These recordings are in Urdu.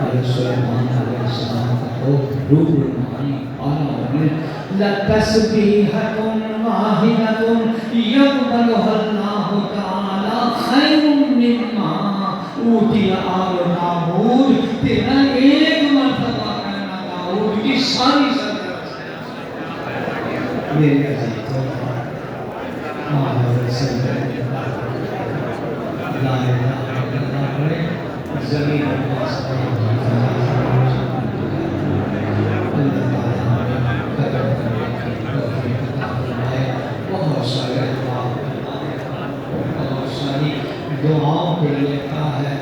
حضرت سلیمان علیہ السلام کا تو روح المعانی آنا ہوگی لَتَسْبِيحَةٌ وَاحِدَةٌ يَقْبَلُهَا اللَّهُ تَعَالَى خَيْرٌ مِّمَّا أُوتِيَ آلُ داؤد. تیرا ایک مرتبہ کرنا داؤد کی ساری میرے عزیز حضرت صلی لا الہ الا اللہ پڑھے زمین اللہ بہت ساری دعاؤں کے لیے کہا ہے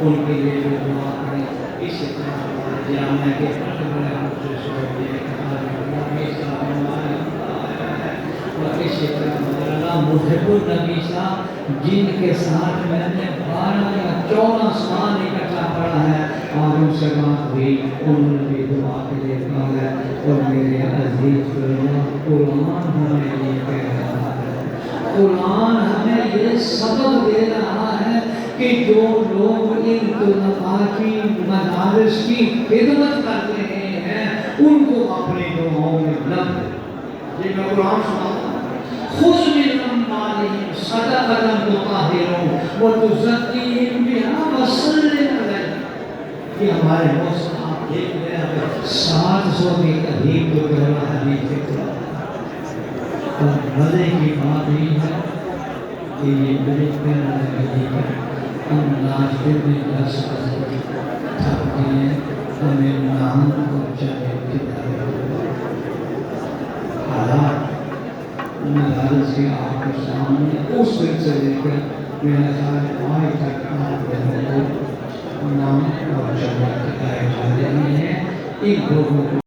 ان کے لیے جو دعا کریں اسی طرح جامعہ کے اسی طرح مولانا محب النبی صاحب جن کے ساتھ میں نے 12 یا 14 سال اکٹھا پڑھا ہے اور ان سے بات ہوئی انہوں نے بھی دعا کے لیے کہا ہے. اور میرے عزیز قرآن ہمیں یہ کہہ رہا ہے, قرآن ہمیں یہ سبق دے رہا ہے کہ جو لوگ ان طلباء کی مدارس کی خدمت کر رہے ہیں ان کو اپنی دعاؤں میں لگ یہ میں قرآن سناتا ہوں. خذ من اموالهم صدقة تطهرهم وتزكيهم بها وصل علیہم. یہ ہمارے موسم آپ دیکھ رہے ہیں 700 کے قریب تو پہلا حدیث ہے. اور مزے کی بات یہ ہے کہ یہ میرے پہلا حدیث ہے. ہم ناشتے میں 10 بجے تھک گئے ہمیں نام اور چائے پلائی. حالات مدارس کے آپ کے سامنے اس دن سے لے کر میرا خیال آج تک آپ لوگوں کو نام اور چائے پلائے جا رہے ہیں. ان لوگوں کو